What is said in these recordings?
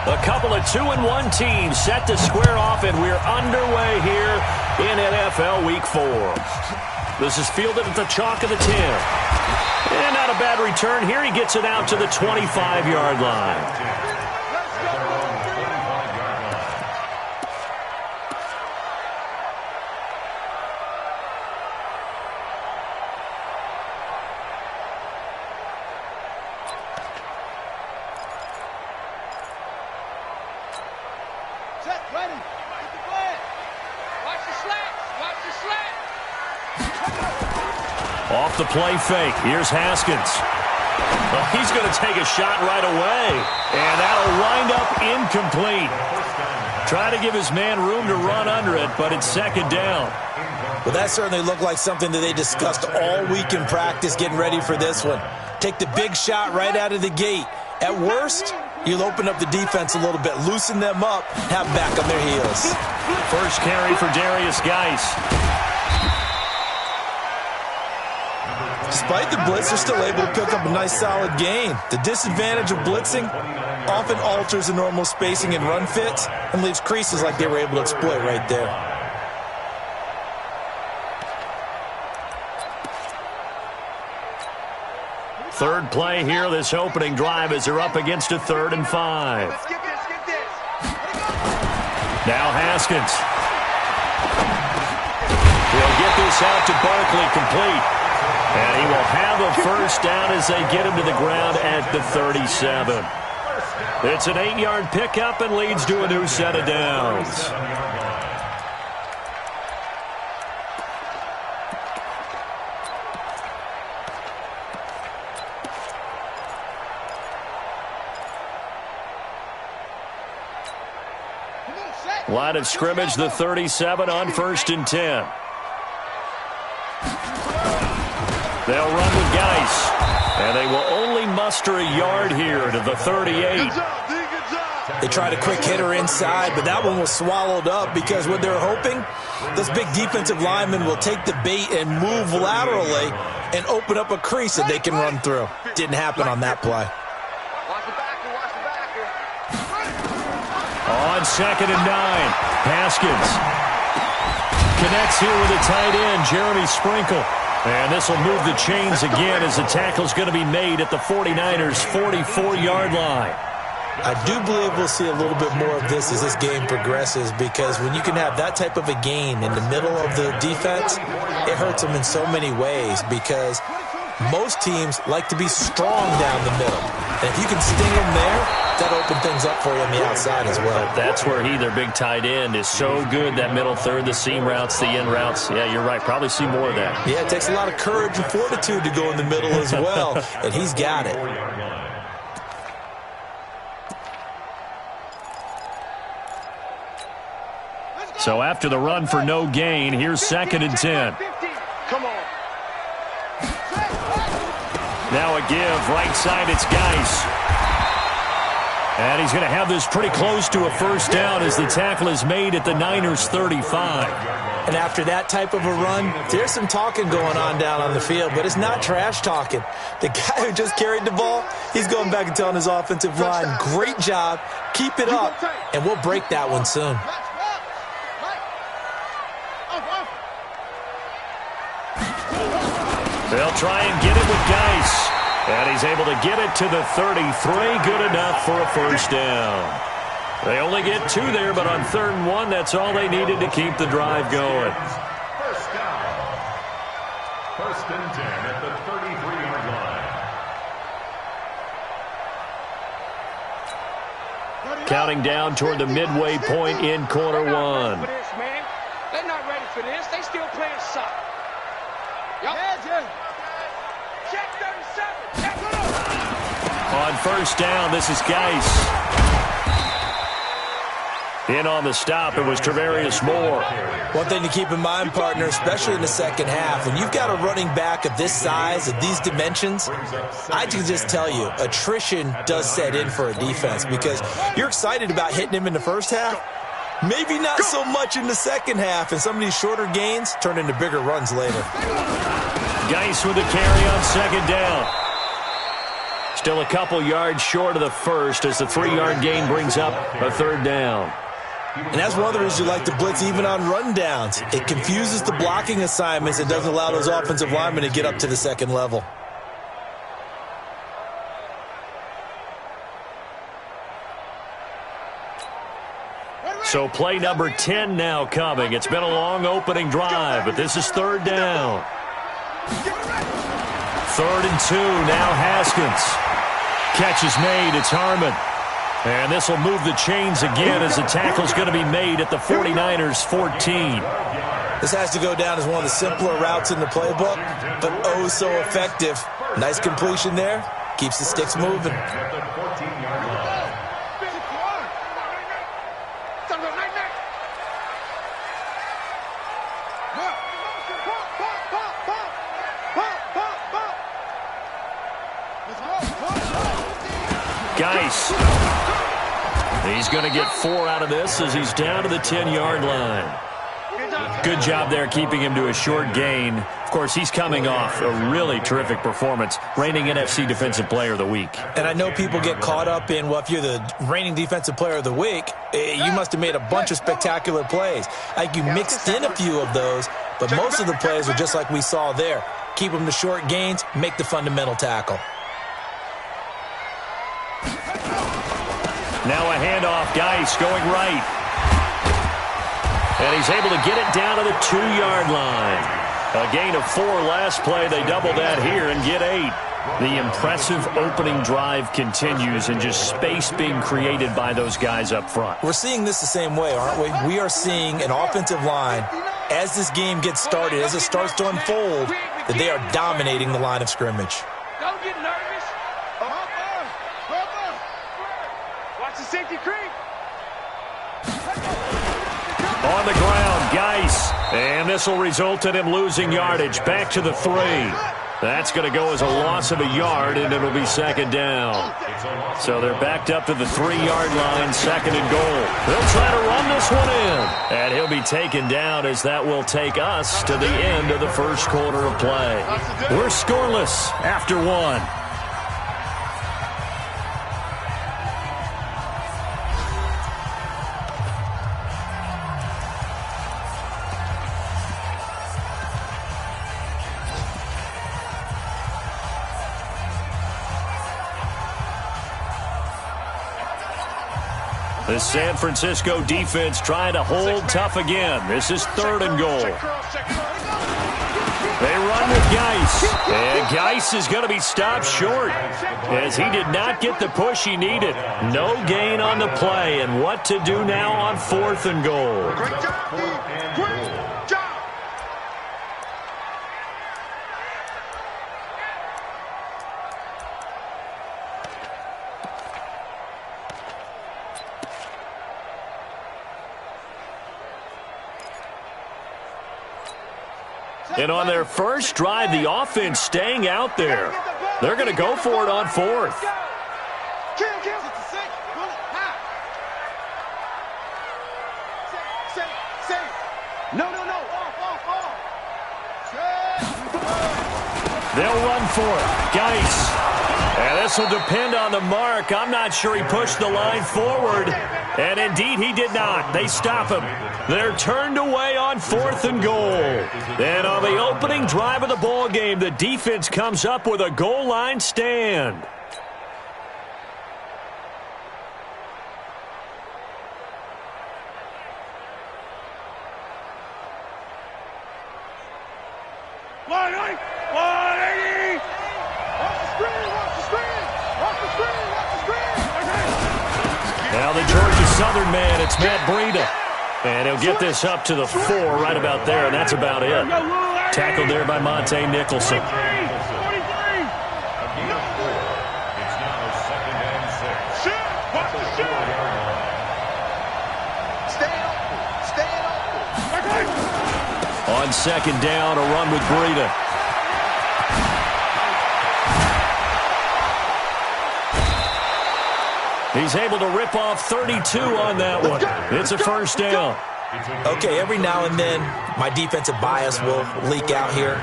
A couple of 2-1 teams set to square off, and we're underway here in NFL Week 4. This is fielded at the chalk of the 10. And not a bad return here. He gets it out to the 25-yard line. Off the play fake. Here's Haskins. Well, he's going to take a shot right away. And that'll wind up incomplete. Try to give his man room to run under it, but it's second down. Well, that certainly looked like something that they discussed all week in practice getting ready for this one. Take the big shot right out of the gate. At worst, you'll open up the defense a little bit, loosen them up, have them back on their heels. First carry for Darius Geis. Despite the blitz, they're still able to pick up a nice solid gain. The disadvantage of blitzing often alters the normal spacing and run fits and leaves creases like they were able to exploit right there. Third play here, this opening drive as they're up against a 3rd and 5. Now Haskins. He'll get this out to Barkley, complete. And he will have a first down as they get him to the ground at the 37. It's an 8-yard pickup and leads to a new set of downs. Line of scrimmage, the 37 on 1st and 10. They'll run with Geis, and they will only muster a yard here to the 38. They tried a quick hitter inside, but that one was swallowed up because what they're hoping, this big defensive lineman will take the bait and move laterally and open up a crease that they can run through. Didn't happen on that play. On 2nd and 9, Haskins connects here with a tight end, Jeremy Sprinkle. And this will move the chains again as the tackle's going to be made at the 49ers' 44-yard line. I do believe we'll see a little bit more of this as this game progresses, because when you can have that type of a gain in the middle of the defense, it hurts them in so many ways, because most teams like to be strong down the middle. And if you can sting them there, that opens things up for you on the outside as well. That's where he, their big tight end, is so good, that middle third, the seam routes, the in routes. Yeah, you're right. Probably see more of that. Yeah, it takes a lot of courage and fortitude to go in the middle as well, and he's got it. So after the run for no gain, here's 2nd and 10. Come on. Now a give, right side, it's Geis. And he's going to have this pretty close to a first down as the tackle is made at the Niners' 35. And after that type of a run, there's some talking going on down on the field, but it's not trash talking. The guy who just carried the ball, he's going back and telling his offensive line, great job, keep it up, and we'll break that one soon. They'll try and get it with Geis. And he's able to get it to the 33. Good enough for a first down. They only get 2 there, but on 3rd and 1, that's all they needed to keep the drive going. First down. 1st and 10 at the 33-yard line. Counting down toward the midway point in quarter 1. They're not ready for this. They still playing soccer. Check 37. On first down, this is Geis. In on the stop, it was Travarius Moore. One thing to keep in mind, partner, especially in the second half, when you've got a running back of this size, of these dimensions, I can just tell you, attrition does set in for a defense, because you're excited about hitting him in the first half. Maybe not so much in the second half, and some of these shorter gains turn into bigger runs later. Geis with the carry on 2nd down. Still a couple yards short of the first as the 3-yard gain brings up a third down. And that's one of the reasons you like to blitz even on rundowns. It confuses the blocking assignments. It doesn't allow those offensive linemen to get up to the second level. So play number 10 now coming. It's been a long opening drive, but this is third down. 3rd and 2, now Haskins. Catch is made, it's Harmon. And this will move the chains again as the tackle's going to be made at the 49ers 14. This has to go down as one of the simpler routes in the playbook, but oh so effective. Nice completion there. Keeps the sticks moving. Geis. He's going to get 4 out of this as he's down to the 10-yard line. Good job there keeping him to a short gain. Of course, he's coming off a really terrific performance, reigning NFC Defensive Player of the Week. And I know people get caught up in, well, if you're the reigning Defensive Player of the Week, you must have made a bunch of spectacular plays. Like you mixed in a few of those, but most of the plays are just like we saw there. Keep them to short gains, make the fundamental tackle. Now a handoff, Geis going right. And he's able to get it down to the 2-yard line. A gain of 4 last play. They double that here and get 8. The impressive opening drive continues and just space being created by those guys up front. We're seeing this the same way, aren't we? We are seeing an offensive line, as this game gets started, as it starts to unfold, that they are dominating the line of scrimmage. Don't get nervous. Watch the safety creep. On the ground, Geis. And this will result in him losing yardage. Back to the 3. That's going to go as a loss of a yard, and it'll be second down. So they're backed up to the 3-yard line, 2nd and goal. They'll try to run this one in. And he'll be taken down as that will take us to the end of the first quarter of play. We're scoreless after 1. The San Francisco defense trying to hold tough again. This is 3rd and goal. They run with Geis. And Geis is going to be stopped short as he did not get the push he needed. No gain on the play. And what to do now on 4th and goal. Great job, Great job. And on their first drive, the offense staying out there. They're going to go for it on 4th. No. They'll run for it. Geis. And this will depend on the mark. I'm not sure he pushed the line forward. And indeed, he did not. They stop him. They're turned away on 4th and goal. And on the opening drive of the ball game, the defense comes up with a goal line stand. Now the Georgia Southern man, it's Matt Breida. And he'll get this up to the 4 right about there, and that's about it. Tackled there by Monte Nicholson. On 2nd down, a run with Breida. He's able to rip off 32 on that one. It's a first down. Okay, every now and then, my defensive bias will leak out here.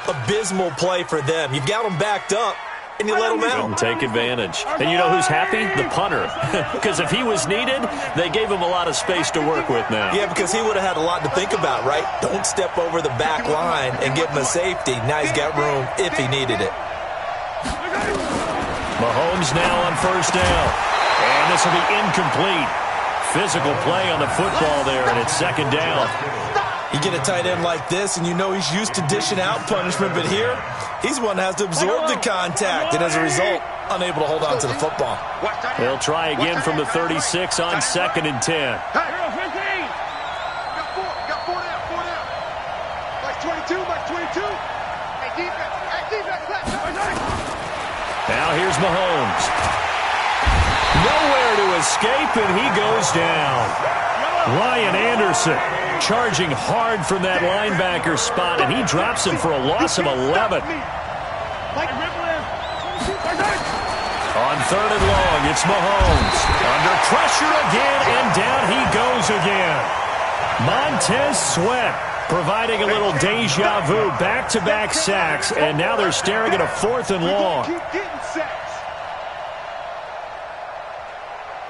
Abysmal play for them. You've got them backed up. and you let him out. Didn't take advantage. And you know who's happy? The punter. Because if he was needed, they gave him a lot of space to work with now. Yeah, because he would have had a lot to think about, right? Don't step over the back line and give him a safety. Now he's got room if he needed it. Mahomes now on first down. And this will be incomplete. Physical play on the football there, and it's second down. You get a tight end like this, and you know he's used to dishing out punishment, but here, he's one that has to absorb the contact, and as a result, unable to hold on to the football. They'll try again from the 36 on second and 10. Got four down. Like 22. Hey, defense. Now here's Mahomes. Nowhere to escape, and he goes down. Ryan Anderson charging hard from that linebacker spot, and he drops him for a loss of 11. On third and long, it's Mahomes. Under pressure again, and down he goes again. Montez Sweat providing a little deja vu, back-to-back sacks, and now they're staring at a fourth and long.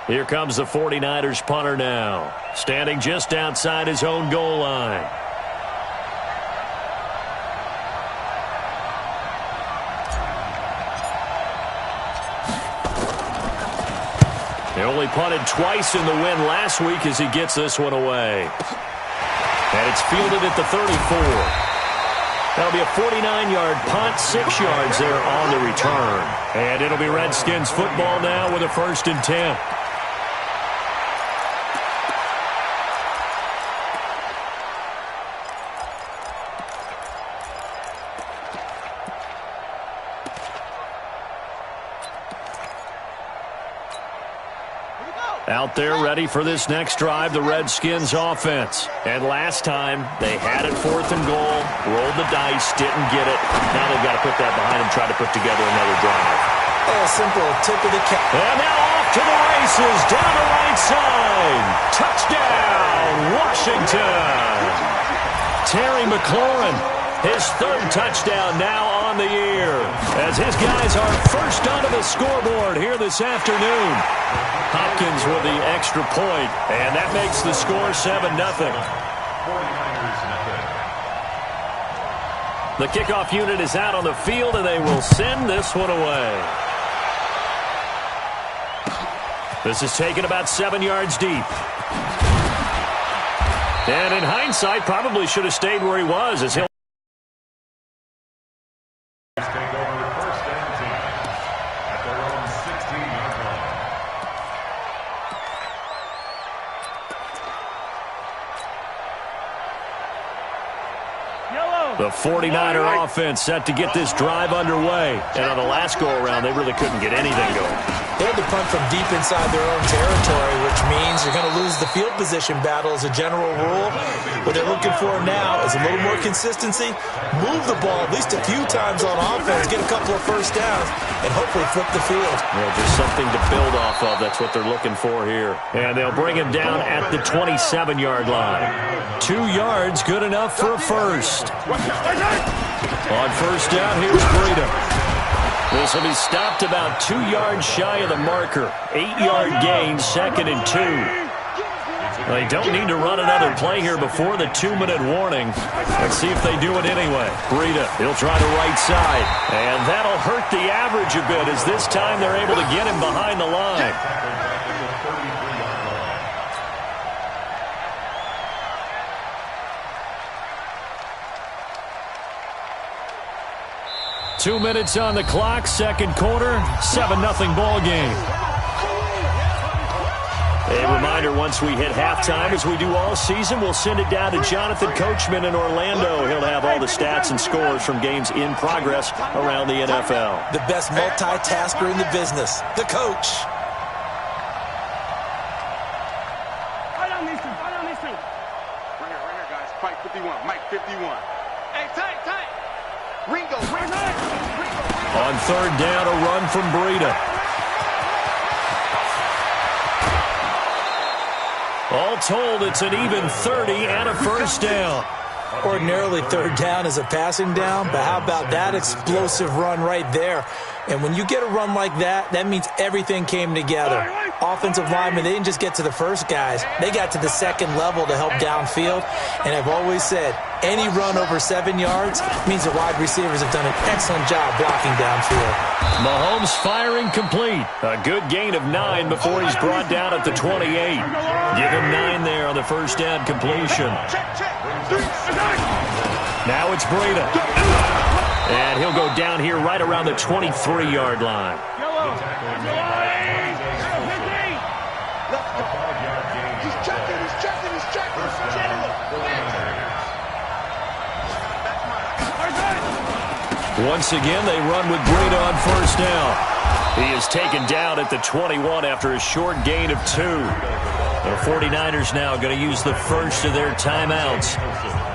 Here comes the 49ers punter now, standing just outside his own goal line. He only punted twice in the win last week as he gets this one away. And it's fielded at the 34. That'll be a 49-yard punt, 6 yards there on the return. And it'll be Redskins football now with a 1st and 10. Out there ready for this next drive, the Redskins offense. And last time, they had it 4th and goal, rolled the dice, didn't get it. Now they've got to put that behind them, try to put together another drive. Oh, simple tip of the cap. And now off to the races, down the right side. Touchdown, Washington. Terry McLaurin, his 3rd touchdown now on the year, as his guys are first onto the scoreboard here this afternoon. Hopkins with the extra point, and that makes the score 7-0. The kickoff unit is out on the field, and they will send this one away. This is taken about 7 yards deep. And in hindsight, probably should have stayed where he was, as he'll take over 1st and 10 at their own 16-yard line. The 49er offense set to get this drive underway. And on the last go-around, they really couldn't get anything going. They had to punt from deep inside their own territory, which means you're going to lose the field position battle as a general rule. What they're looking for now is a little more consistency, move the ball at least a few times on offense, get a couple of first downs, and hopefully flip the field. Yeah, just something to build off of. That's what they're looking for here. And they'll bring him down at the 27-yard line. 2 yards, good enough for a first. On first down, here's Breida. This will be stopped about 2 yards shy of the marker. 8-yard gain, 2nd and 2. They don't need to run another play here before the 2-minute warning. Let's see if they do it anyway. Breida, he'll try the right side. And that'll hurt the average a bit, as this time they're able to get him behind the line. 2 minutes on the clock, 2nd quarter, 7-0 ball game. A reminder, once we hit halftime, as we do all season, we'll send it down to Jonathan Coachman in Orlando. He'll have all the stats and scores from games in progress around the NFL. The best multitasker in the business, the coach. Right on these two. Right here, guys. Fight 51. Mike 51. Hey, tight. Ringo. On third down, a run from Breida. All told, it's an even 30 and a first down. Ordinarily, third down is a passing down, but how about that explosive run right there? And when you get a run like that, that means everything came together. Offensive linemen, they didn't just get to the first guys. They got to the second level to help downfield. And I've always said, any run over 7 yards means the wide receivers have done an excellent job blocking downfield. Mahomes firing complete. A good gain of 9 before he's brought down at the 28. Give him 9 there on the first down completion. Now it's Breida. And he'll go down here right around the 23-yard line. Once again, they run with Breida on first down. He is taken down at the 21 after a short gain of 2. The 49ers now going to use the first of their timeouts.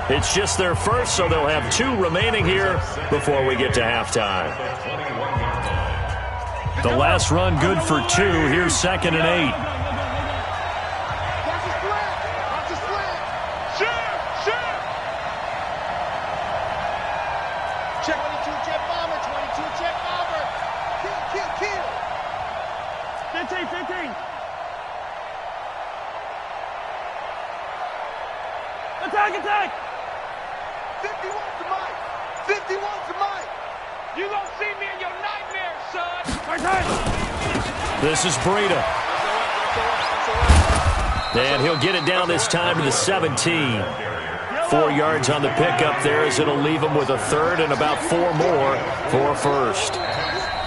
It's just their first, so they'll have 2 remaining here before we get to halftime. The last run good for 2. Here's 2nd and 8. Check 22, check bomber, 22, check bomber. Kill. 15. Attack. 51 to Mike. 51 to Mike. You gonna see me in your nightmares, son. This is Breida. And he'll get it down this time to the 17. 4 yards on the pickup there as it'll leave him with a third and about 4 more for first.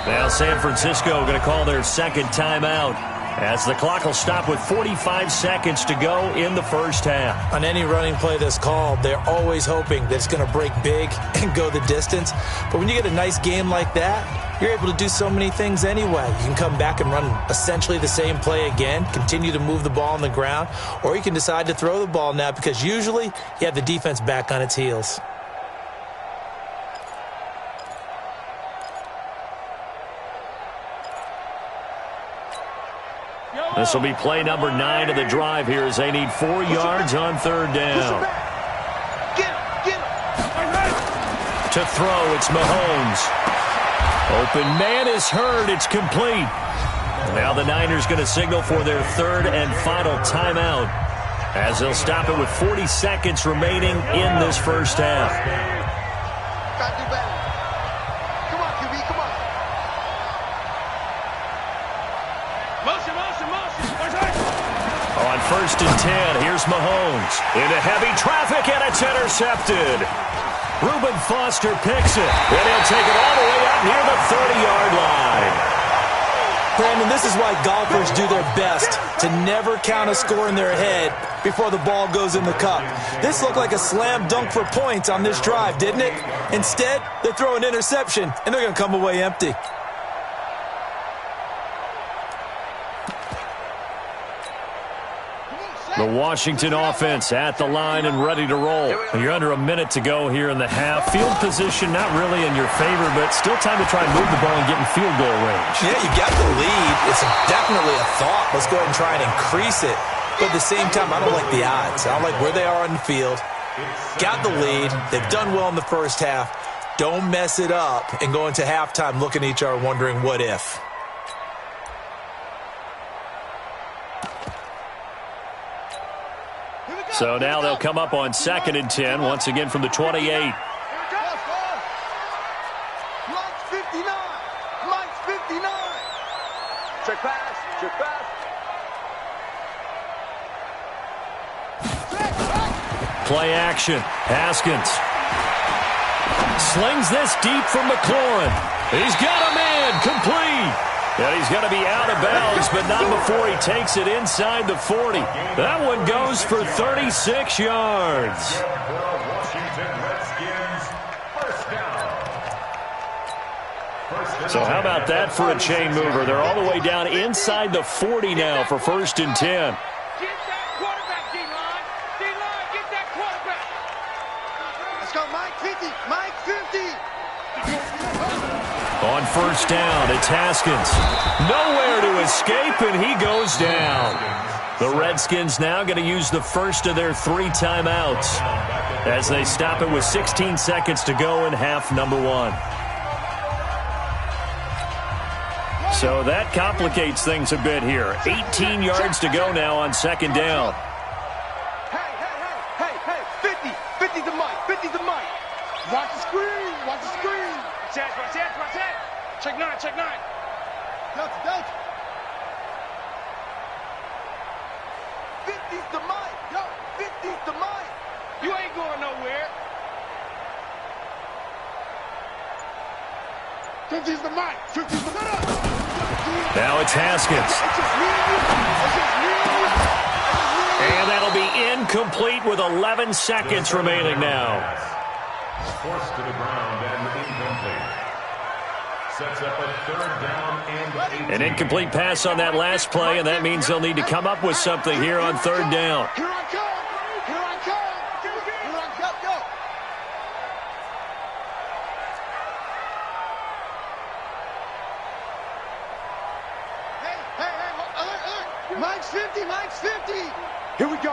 Now San Francisco going to call their second timeout as the clock will stop with 45 seconds to go in the first half. On any running play that's called, they're always hoping that it's going to break big and go the distance. But when you get a nice game like that, you're able to do so many things anyway. You can come back and run essentially the same play again, continue to move the ball on the ground, or you can decide to throw the ball now because usually you have the defense back on its heels. This will be play number 9 of the drive here as they need 4 yards on third down. Get him. To throw, it's Mahomes. Open man is heard. It's complete. Now the Niners going to signal for their third and final timeout as they'll stop it with 40 seconds remaining in this first half. Gotta do better. Come on, QB, come on. Motion. On first and 10, here's Mahomes. Into heavy traffic, and it's intercepted. Reuben Foster picks it, and he'll take it all the way up near the 30-yard line. Brandon, this is why golfers do their best to never count a score in their head before the ball goes in the cup. This looked like a slam dunk for points on this drive, didn't it? Instead, they throw an interception, and they're going to come away empty. The Washington offense at the line and ready to roll. You're under a minute to go here in the half. Field position not really in your favor, but still time to try and move the ball and get in field goal range. Yeah, you got the lead. It's definitely a thought. Let's go ahead and try and increase it. But at the same time, I don't like the odds. I don't like where they are on the field. Got the lead. They've done well in the first half. Don't mess it up and go into halftime looking at each other wondering what if. So now they'll come up on 2nd and 10, once again from the 28. Mike's 59. Check pass. Play action. Haskins slings this deep from McLaurin. He's got a man complete. And he's going to be out of bounds, but not before he takes it inside the 40. That one goes for 36 yards. So how about that for a chain mover? They're all the way down inside the 40 now for 1st and 10. Get that quarterback, D-line. D-line, get that quarterback. Let's go, Mike 50. Mike 50. On first down, it's Haskins. Nowhere to escape, and he goes down. The Redskins now going to use the first of their 3 timeouts as they stop it with 16 seconds to go in half number 1. So that complicates things a bit here. 18 yards to go now on second down. Hey, 50 to Mike, 50 to Mike. Watch the screen, watch the screen. Watch it. Check 9. Delta. 50's to Mike, 50's to Mike. You ain't going nowhere. 50's to Mike, 50's to Mike. Now it's Haskins. And that'll be incomplete with 11 seconds remaining now. Forced to the ground and incomplete. Sets up a 3rd down and 18. An incomplete pass on that last play, and that means they'll need to come up with something here on 3rd down. Here I come. Go. Hey, alert. Mike's 50. Here we go.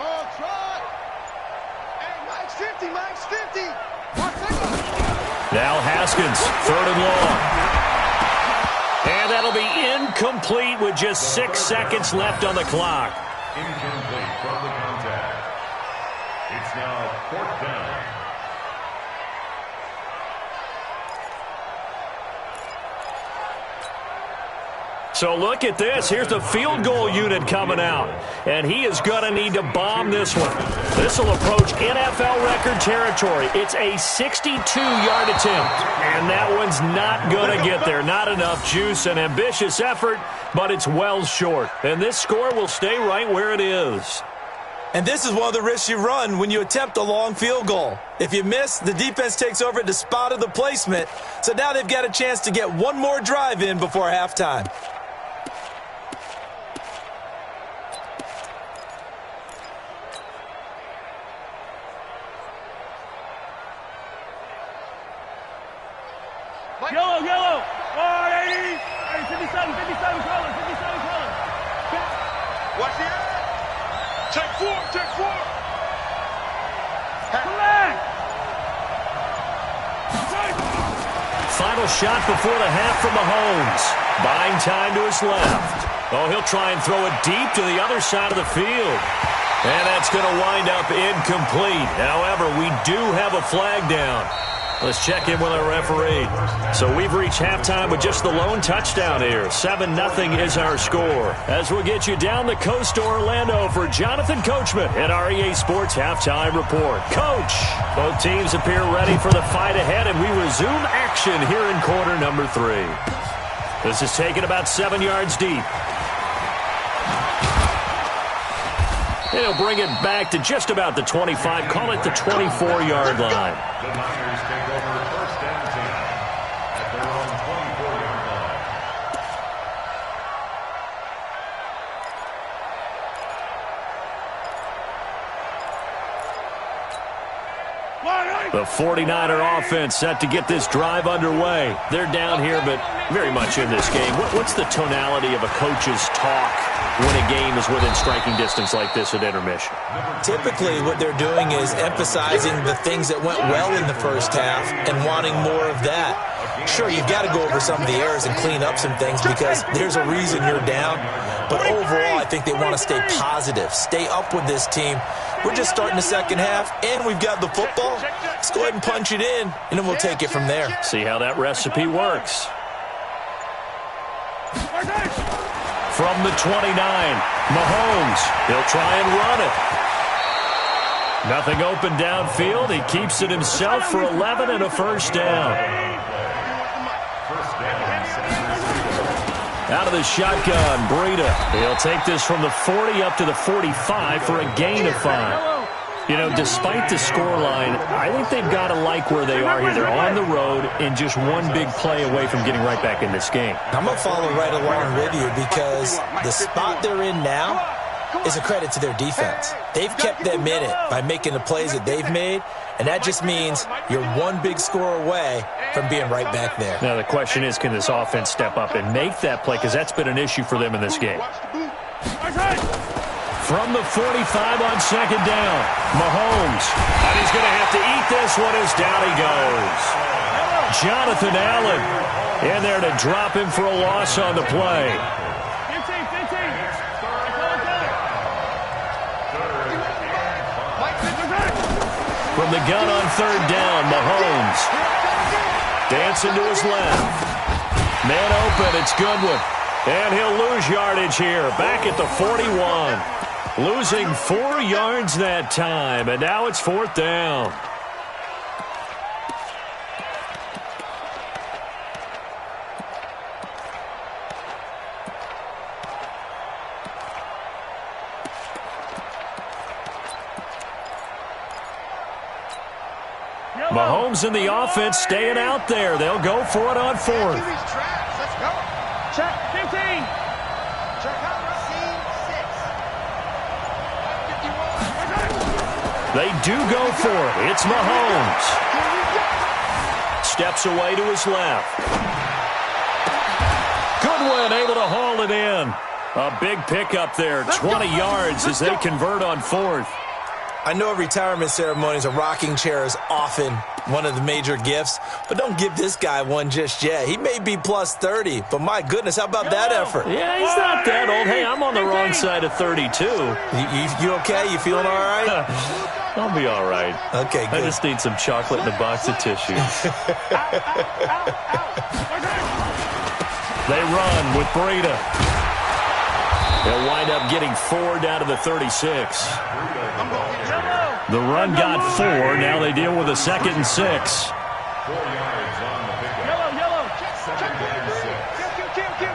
Oh, try. Hey, Mike's 50. Now Haskins, 3rd and long. And that'll be incomplete with just 6 seconds left on the clock. Incomplete from the contact. It's now 4th down. So look at this. Here's the field goal unit coming out. And he is going to need to bomb this one. This will approach NFL record territory. It's a 62-yard attempt. And that one's not going to get there. Not enough juice. An ambitious effort, but it's well short. And this score will stay right where it is. And this is one of the risks you run when you attempt a long field goal. If you miss, the defense takes over at the spot of the placement. So now they've got a chance to get one more drive in before halftime. Yellow. 80. Hey, 57 colors. Watch the edge. Check four. Correct. Final shot before the half from Mahomes. Buying time to his left. Oh, he'll try and throw it deep to the other side of the field. And that's going to wind up incomplete. However, we do have a flag down. Let's check in with our referee. So we've reached halftime with just the lone touchdown here. 7-0 is our score. As we'll get you down the coast to Orlando for Jonathan Coachman at our EA Sports Halftime Report. Coach, both teams appear ready for the fight ahead, and we resume action here in quarter number 3. This is taken about 7 yards deep. And he'll bring it back to just about the 25, call it the 24-yard line. The Niners take over 1st and 10 at their own 24-yard line. The 49er offense set to get this drive underway. They're down here, but very much in this game. What's the tonality of a coach's talk when a game is within striking distance like this at intermission? Typically, what they're doing is emphasizing the things that went well in the first half and wanting more of that. Sure, you've got to go over some of the errors and clean up some things because there's a reason you're down. But overall, I think they want to stay positive, stay up with this team. We're just starting the second half, and we've got the football. Let's go ahead and punch it in, and then we'll take it from there. See how that recipe works. From the 29, Mahomes. He'll try and run it. Nothing open downfield. He keeps it himself for 11 and a first down. Out of the shotgun, Breida. He'll take this from the 40 up to the 45 for a gain of 5. You know, despite the scoreline, I think they've got to like where they are here. They're on the road and just one big play away from getting right back in this game. I'm going to follow right along with you because the spot they're in now, is a credit to their defense. They've kept them in it by making the plays that they've made, and that just means you're one big score away from being right back there. Now the question is, can this offense step up and make that play, because that's been an issue for them in this game. From the 45 on second down, Mahomes. And he's going to have to eat this one as down he goes. Jonathan Allen in there to drop him for a loss on the play. From the gun on third down, Mahomes. Dancing to his left. Man open, it's Goodwin. And he'll lose yardage here, back at the 41. Losing 4 yards that time, and now it's fourth down. Mahomes in the offense staying out there. They'll go for it on fourth. Let's go. Check 15. Check out scene 6. They do go for it. It's Mahomes. Steps away to his left. Goodwin able to haul it in. A big pickup there. 20 yards as they convert on fourth. I know retirement ceremonies, a rocking chair is often one of the major gifts, but don't give this guy one just yet. He may be plus 30, but my goodness, how about that effort? Yeah, he's not that old. Hey, I'm on the wrong side of 32. You okay? You feeling all right? I'll be all right. Okay, good. I just need some chocolate and a box of tissues. They run with Breida. They'll wind up getting 4 down to the 36. The run got 4. Now they deal with a 2nd and 6. 4 yards on the pickup. Yellow. Second down 6.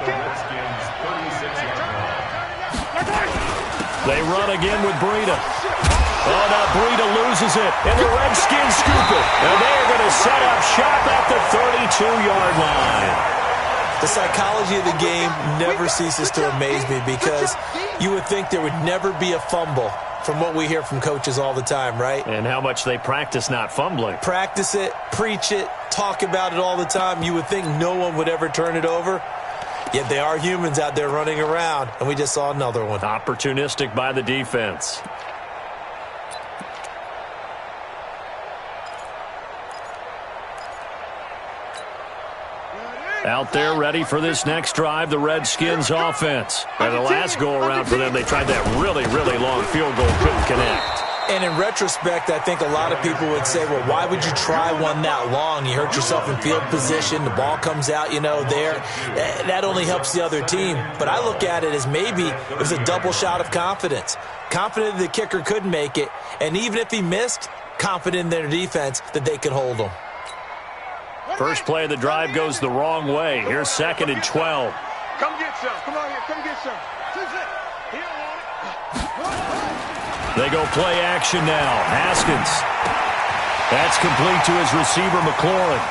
Redskins 36-yard line. They run again with Breida. Oh, now Breida loses it, and the Redskins scoop it. And they're going to set up shop at the 32-yard line. The psychology of the game never ceases to amaze me because you would think there would never be a fumble from what we hear from coaches all the time, right? And how much they practice not fumbling. Practice it, preach it, talk about it all the time. You would think no one would ever turn it over. Yet they are humans out there running around, and we just saw another one. Opportunistic by the defense. Out there ready for this next drive, the Redskins offense. And the last go-around for them, they tried that really, really long field goal, couldn't connect. And in retrospect, I think a lot of people would say, well, why would you try one that long? You hurt yourself in field position. The ball comes out, there. That only helps the other team. But I look at it as maybe it was a double shot of confidence. Confident the kicker could make it. And even if he missed, confident in their defense that they could hold him. First play of the drive goes the wrong way. Here's 2nd and 12. Come get some. Come on here. Come get some. They go play action now. Haskins. That's complete to his receiver, McLaurin.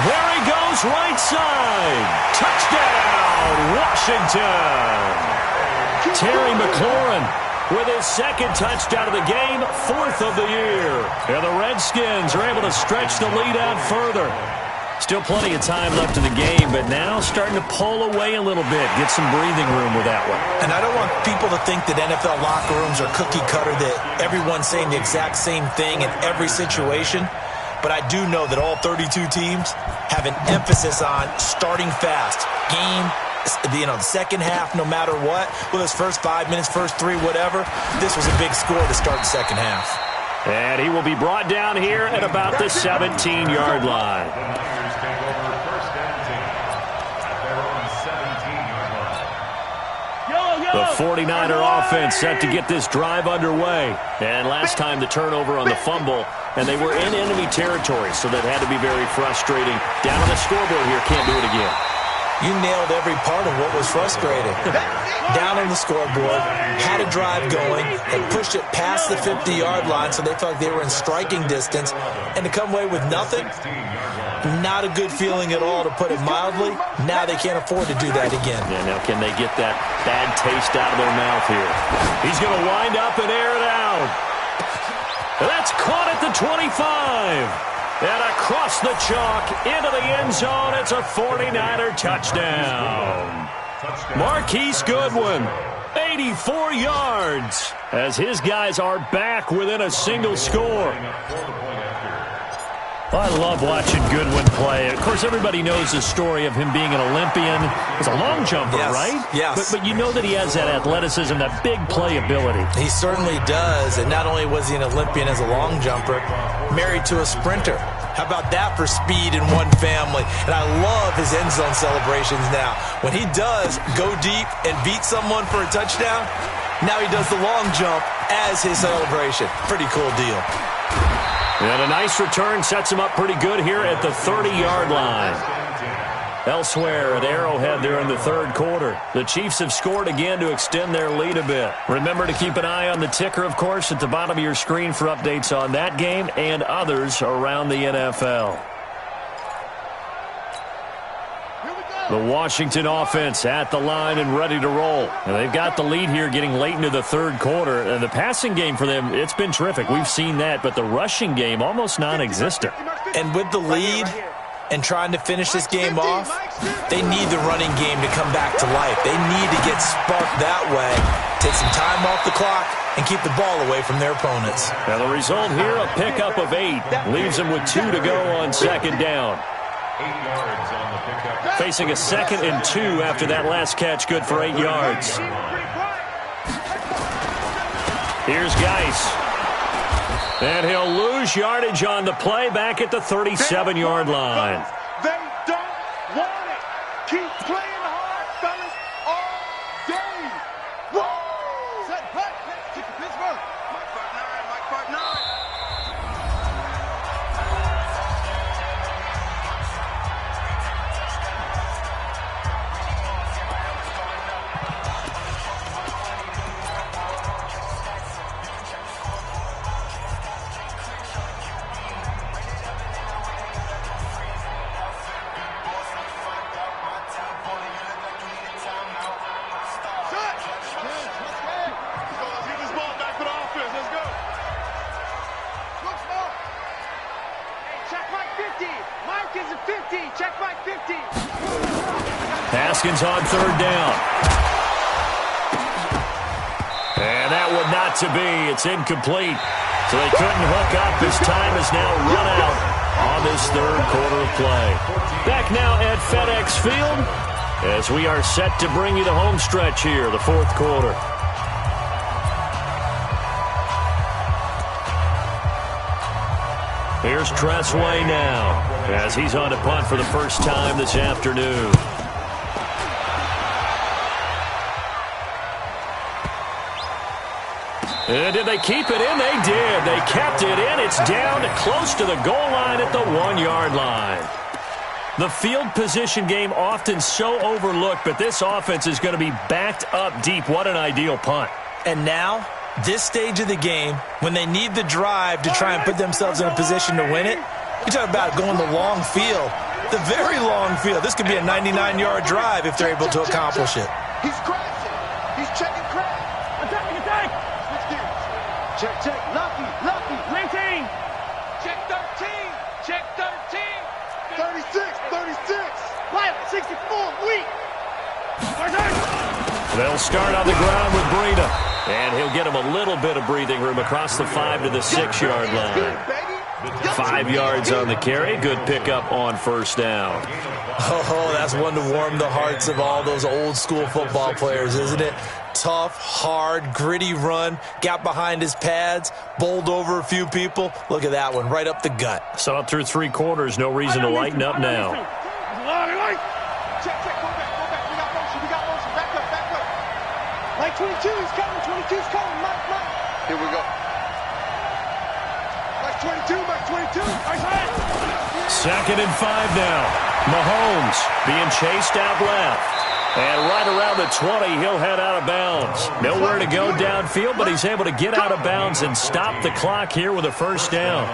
There he goes, right side. Touchdown, Washington. Terry McLaurin with his 2nd touchdown of the game, 4th of the year. And the Redskins are able to stretch the lead out further. Still plenty of time left in the game, but now starting to pull away a little bit, get some breathing room with that one. And I don't want people to think that NFL locker rooms are cookie cutter, that everyone's saying the exact same thing in every situation. But I do know that all 32 teams have an emphasis on starting fast. The second half, no matter what, whether it's first 5 minutes, first 3, whatever, this was a big score to start the second half. And he will be brought down here at about the 17-yard line. The 49er offense set to get this drive underway. And last time the turnover on the fumble, and they were in enemy territory, so that had to be very frustrating. Down on the scoreboard here, can't do it again. You nailed every part of what was frustrating. Down on the scoreboard, had a drive going, and pushed it past the 50-yard line so they felt like they were in striking distance. And to come away with nothing, not a good feeling at all, to put it mildly. Now they can't afford to do that again. Yeah, now can they get that bad taste out of their mouth here? He's going to wind up and air it out. That's caught at the 25. And across the chalk into the end zone, it's a 49er touchdown. Marquise Goodwin, 84 yards, as his guys are back within a single score. I love watching Goodwin play. Of course, everybody knows the story of him being an Olympian. He's a long jumper, yes, right? Yes. But you know that he has that athleticism, that big playability. He certainly does. And not only was he an Olympian as a long jumper, married to a sprinter. How about that for speed in one family? And I love his end zone celebrations now. When he does go deep and beat someone for a touchdown, now he does the long jump as his celebration. Pretty cool deal. And a nice return sets him up pretty good here at the 30-yard line. Elsewhere at Arrowhead there in the third quarter, the Chiefs have scored again to extend their lead a bit. Remember to keep an eye on the ticker, of course, at the bottom of your screen for updates on that game and others around the NFL. The Washington offense at the line and ready to roll. And they've got the lead here getting late into the third quarter. And the passing game for them, it's been terrific. We've seen that, but the rushing game almost non-existent. And with the lead and trying to finish this game off, they need the running game to come back to life. They need to get sparked that way, take some time off the clock, and keep the ball away from their opponents. Now the result here, a pickup of 8. Leaves them with 2 to go on second down. 8 yards on the pickup. Facing a 2nd and 2 after that last catch, good for 8 yards. Here's Geis. And he'll lose yardage on the play back at the 37-yard line. They don't want it. Keep playing hard, fellas, all day. Whoa! Set back, kick to Pittsburgh. Mike 5'9", Haskins on third down. And that would not to be. It's incomplete. So they couldn't hook up. His time is now run out on this third quarter of play. Back now at FedEx Field as we are set to bring you the home stretch here, the fourth quarter. Here's Tressway now as he's on to punt for the first time this afternoon. And did they keep it in? They did. They kept it in. It's down close to the goal line at the 1-yard line. The field position game often so overlooked, but this offense is going to be backed up deep. What an ideal punt. And now, this stage of the game, when they need the drive to try and put themselves in a position to win it, you talk about going the long field, the very long field. This could be a 99-yard drive if they're able to accomplish it. He's crashing. He's checking crash. Attack. Check. Lucky. Maintain. Check 13. 36. Wild, 64. Weak. They'll start on the ground with Breida. And he'll get him a little bit of breathing room across the 5 to the 6-yard line. 5 yards on the carry. Good pickup on first down. Oh, that's one to warm the hearts of all those old school football players, isn't it? Tough, hard, gritty run. Got behind his pads, bowled over a few people. Look at that one, right up the gut. Saw it through 3 quarters. No reason to lighten up now. Check. Go back. We got motion. Back up. Like 22's coming. Mike. Here we go. Like Second and 5 now. Mahomes being chased out left. And right around the 20, he'll head out of bounds. Nowhere to go downfield, but he's able to get out of bounds and stop the clock here with a first down.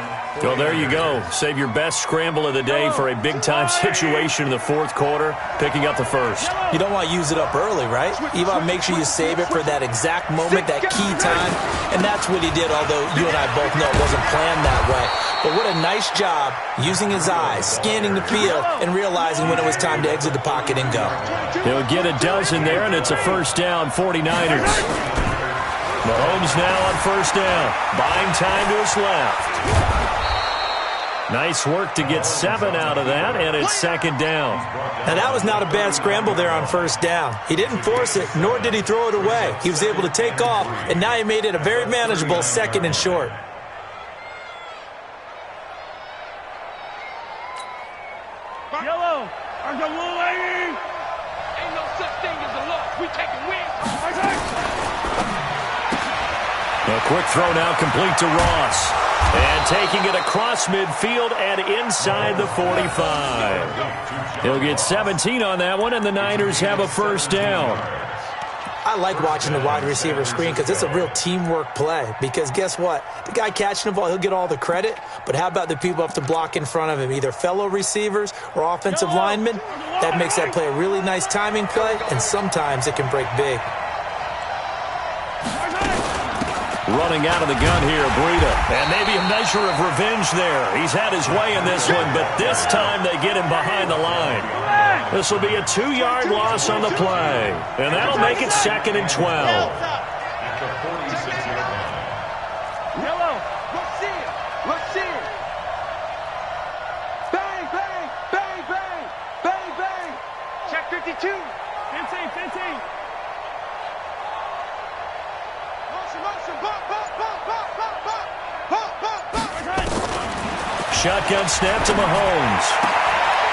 Well, there you go. Save your best scramble of the day for a big-time situation in the fourth quarter, picking up the first. You don't want to use it up early, right? You want to make sure you save it for that exact moment, that key time. And that's what he did, although you and I both know it wasn't planned that way. But what a nice job using his eyes, scanning the field, and realizing when it was time to exit the pocket and go. He'll get a dozen there, and it's a first down, 49ers. Mahomes now on first down. Buying time to his left. Nice work to get 7 out of that, and it's second down. Now, that was not a bad scramble there on first down. He didn't force it, nor did he throw it away. He was able to take off, and now he made it a very manageable second and short. Yellow, there's a little lady. Ain't no such thing as a loss. We take a win. A quick throw now complete to Ross. And taking it across midfield and inside the 45. He'll get 17 on that one, and the Niners have a first down. I like watching the wide receiver screen because it's a real teamwork play. Because guess what? The guy catching the ball, he'll get all the credit. But how about the people up to block in front of him, either fellow receivers or offensive linemen? That makes that play a really nice timing play, and sometimes it can break big. Running out of the gun here, Breida. And maybe a measure of revenge there. He's had his way in this one, but this time they get him behind the line. This will be a 2-yard loss on the play. And that'll make it second and 12. Yellow, let's see it. Let's see it. Bang, bang, bang, bang, bang, bang. Check 52. 15. Shotgun snap to Mahomes.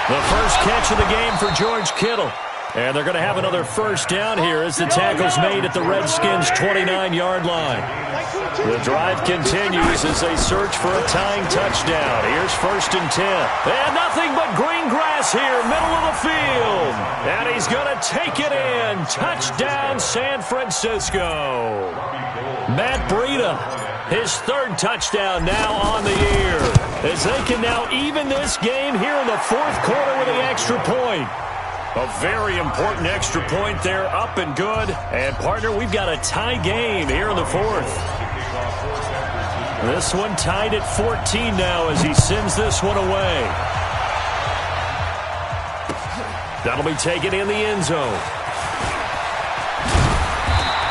The first catch of the game for George Kittle. And they're going to have another first down here as the tackle's made at the Redskins' 29-yard line. The drive continues as they search for a tying touchdown. Here's first and 10. And nothing but green grass here, middle of the field. And he's going to take it in. Touchdown, San Francisco. Matt Breida, his third touchdown now on the year, as they can now even this game here in the fourth quarter with an extra point. A very important extra point there, up and good. And, partner, we've got a tie game here in the fourth. This one tied at 14 now as he sends this one away. That'll be taken in the end zone.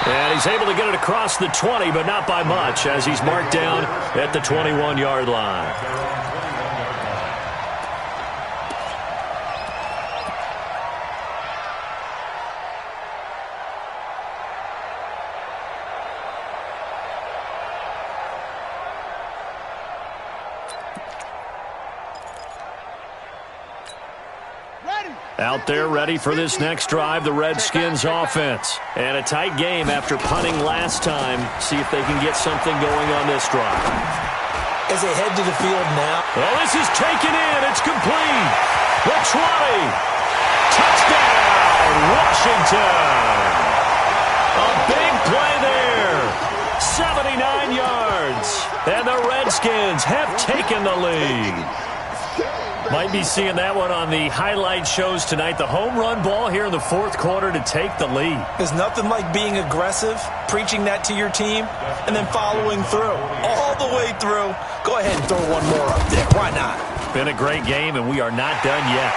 And he's able to get it across the 20, but not by much, as he's marked down at the 21-yard line. Out there ready for this next drive, the Redskins offense. And a tight game after punting last time. See if they can get something going on this drive. As they head to the field now. Well, this is taken in. It's complete. The 20. Touchdown, Washington. A big play there. 79 yards. And the Redskins have taken the lead. Might be seeing that one on the highlight shows tonight. The home run ball here in the fourth quarter to take the lead. There's nothing like being aggressive, preaching that to your team, and then following through. All the way through. Go ahead and throw one more up there. Why not? Been a great game, and we are not done yet.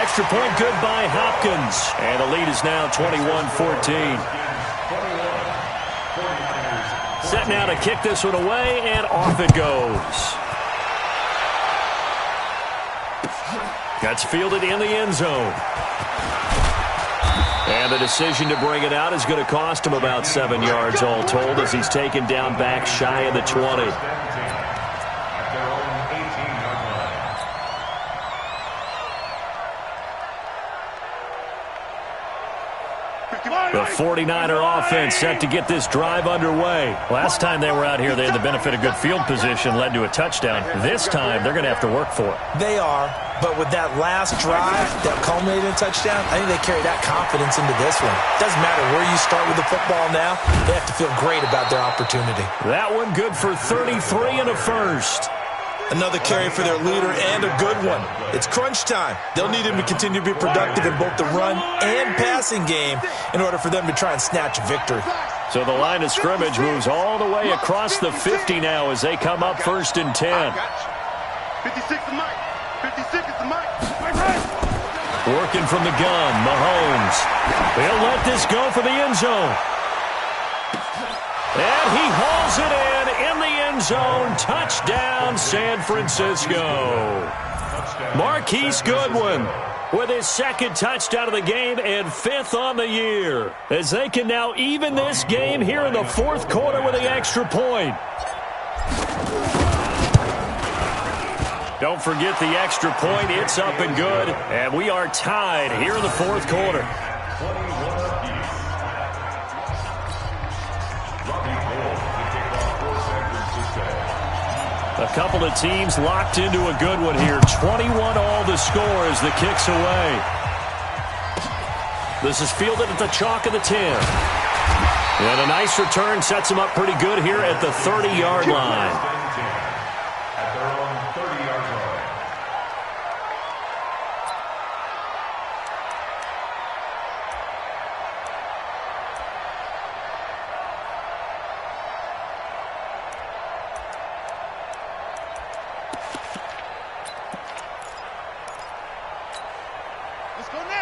Extra point good by Hopkins. And the lead is now 21-14. Set now to kick this one away, and off it goes. That's fielded in the end zone. And the decision to bring it out is going to cost him about 7 yards all told as he's taken down back shy of the 20. The 49er offense set to get this drive underway. Last time they were out here, they had the benefit of good field position, led to a touchdown. This time, they're going to have to work for it. They are, but with that last drive that culminated in a touchdown, I think they carry that confidence into this one. Doesn't matter where you start with the football now, they have to feel great about their opportunity. That one good for 33 and a first. Another carry for their leader and a good one. It's crunch time. They'll need him to continue to be productive in both the run and passing game in order for them to try and snatch a victory. So the line of scrimmage moves all the way across the 50 now as they come up 1st and 10. 56 is Mike. 56 is the Mike. Working from the gun, Mahomes. He'll let this go for the end zone. And he hauls it in the end zone. Touchdown, San Francisco. Marquise Goodwin with his second touchdown of the game and 5th on the year, as they can now even this game here in the 4th quarter with the extra point. Don't forget the extra point. It's up and good, and we are tied here in the 4th quarter. A couple of teams locked into a good one here. 21 all the score as the kick's away. This is fielded at the chalk of the 10. And a nice return sets them up pretty good here at the 30-yard line. At their own 30-yard line.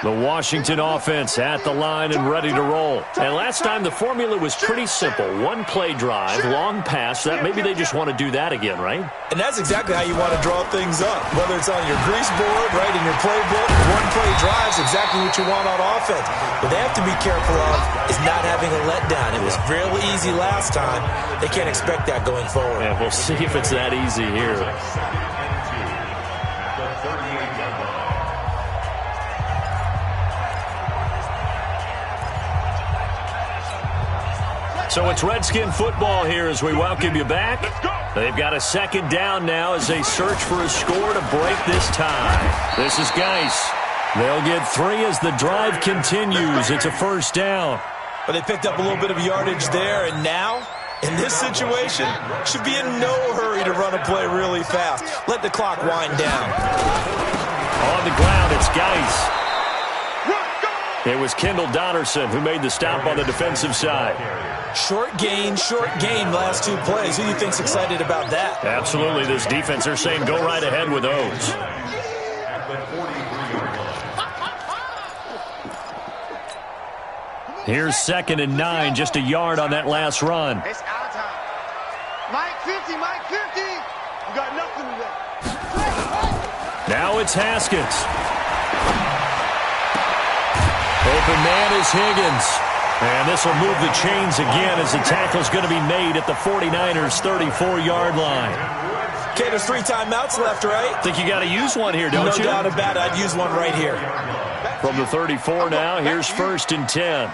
The Washington offense at the line and ready to roll. And last time the formula was pretty simple. One play drive, long pass. That maybe they just want to do that again, right? And that's exactly how you want to draw things up. Whether it's on your grease board, right, in your playbook, one play drive is exactly what you want on offense. What they have to be careful of is not having a letdown. It was real easy last time. They can't expect that going forward. Yeah, we'll see if it's that easy here. So it's Redskin football here as we welcome you back. They've got a 2nd down now as they search for a score to break this tie. This is Geis. They'll get 3 as the drive continues. It's a 1st down. But they picked up a little bit of yardage there, and now, in this situation, should be in no hurry to run a play really fast. Let the clock wind down. On the ground, it's Geis. It was Kendall Donnerson who made the stop on the defensive side. Short gain last 2 plays. Who do you think's excited about that? Absolutely. This defense, they're saying go right ahead with those. Here's 2nd and 9, just a yard on that last run. It's our time. Mike 50, Mike 50. You got nothing today. Now it's Haskins. Open man is Higgins. And this will move the chains again as the tackle's going to be made at the 49ers' 34-yard line. Okay, there's 3 timeouts left, right? Think you got to use one here, don't you? No doubt about it. I'd use one right here. From the 34 now, here's 1st and 10.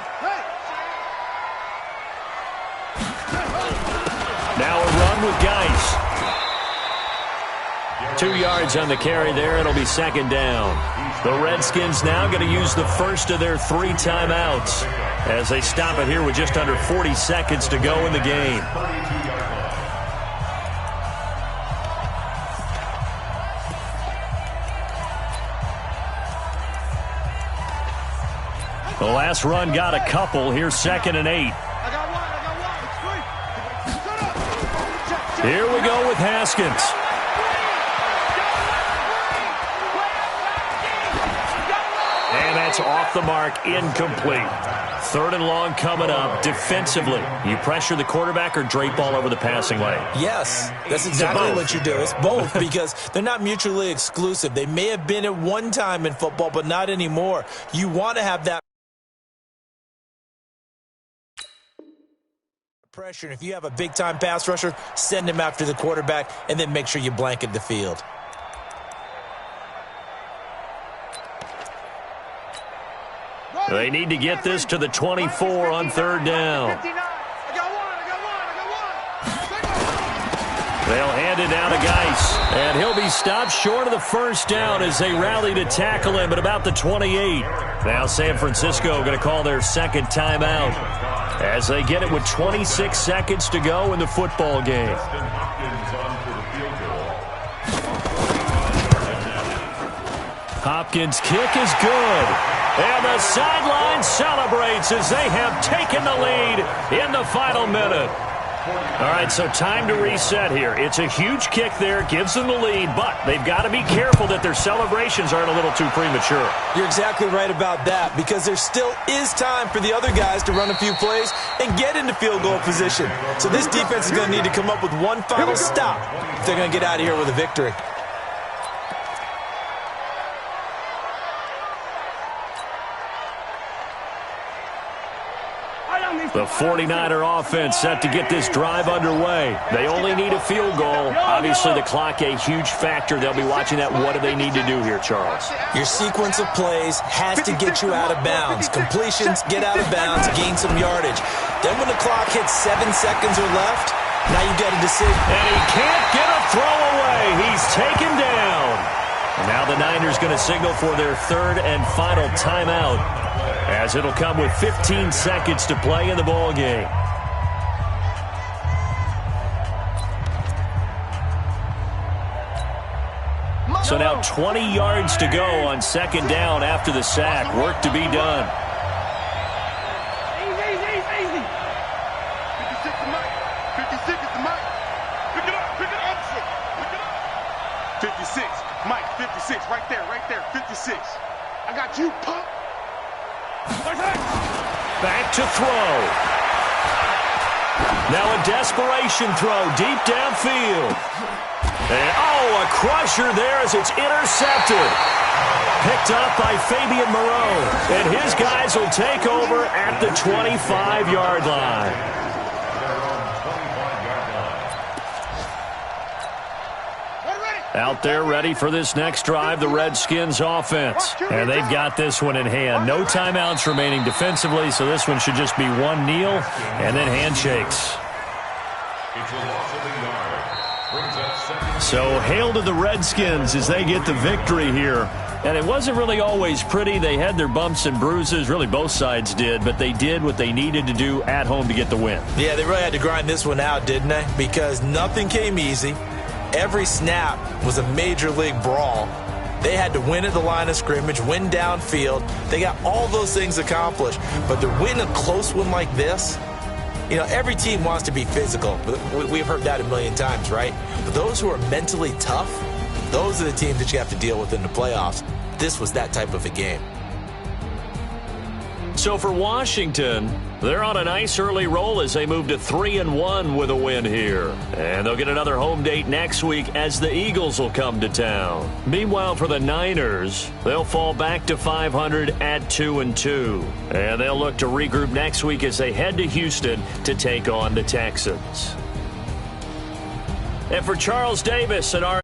Now a run with Geis. 2 yards on the carry there. It'll be 2nd down. The Redskins now going to use the first of their 3 timeouts as they stop it here with just under 40 seconds to go in the game. The last run got a couple. Here's 2nd and 8. Here we go with Haskins. And that's off the mark, incomplete. 3rd and long coming up. Defensively, you pressure the quarterback or drape all over the passing lane? Yes, that's exactly what you do. It's both because they're not mutually exclusive. They may have been at one time in football, but not anymore. You want to have that pressure. And if you have a big-time pass rusher, send him after the quarterback and then make sure you blanket the field. They need to get this to the 24 on third down. They'll hand it down to Geis, and he'll be stopped short of the first down as they rally to tackle him at about the 28. Now San Francisco going to call their second timeout as they get it with 26 seconds to go in the football game. Hopkins' kick is good, and the sideline celebrates as they have taken the lead in the final minute. All right, so time to reset here. It's a huge kick there, gives them the lead, but they've got to be careful that their celebrations aren't a little too premature. You're exactly right about that, because there still is time for the other guys to run a few plays and get into field goal position. So this defense is going to need to come up with one final stop if they're going to get out of here with a victory. The 49er offense set to get this drive underway. They only need a field goal. Obviously, the clock a huge factor. They'll be watching that. What do they need to do here, Charles? Your sequence of plays has to get you out of bounds. Completions, get out of bounds, gain some yardage. Then when the clock hits 7 seconds or left, now you got a decision. And he can't get a throw away. He's taken down. And now the Niners going to signal for their third and final timeout, as it'll come with 15 seconds to play in the ball game. So now 20 yards to go on second down after the sack. Work to be done. Easy. 56 is Mike. 56 is the Mike. Pick it up, sir. Pick it up. 56. Mike, 56. Right there. 56. I got you, pump. Back to throw. Now a desperation throw deep downfield. And, a crusher there as it's intercepted. Picked up by Fabian Moreau. And his guys will take over at the 25-yard line. Out there ready for this next drive, the Redskins offense. And they've got this one in hand. No timeouts remaining defensively, so this one should just be one kneel and then handshakes. So hail to the Redskins as they get the victory here. And it wasn't really always pretty. They had their bumps and bruises. Really, both sides did. But they did what they needed to do at home to get the win. Yeah, they really had to grind this one out, didn't they? Because nothing came easy. Every snap was a major league brawl. They had to win at the line of scrimmage, win downfield. They got all those things accomplished. But to win a close one like this, every team wants to be physical. We've heard that a million times, right? But those who are mentally tough, those are the teams that you have to deal with in the playoffs. This was that type of a game. So for Washington, they're on a nice early roll as they move to 3-1 with a win here. And they'll get another home date next week as the Eagles will come to town. Meanwhile, for the Niners, they'll fall back to 500 at 2-2. And they'll look to regroup next week as they head to Houston to take on the Texans. And for Charles Davis and our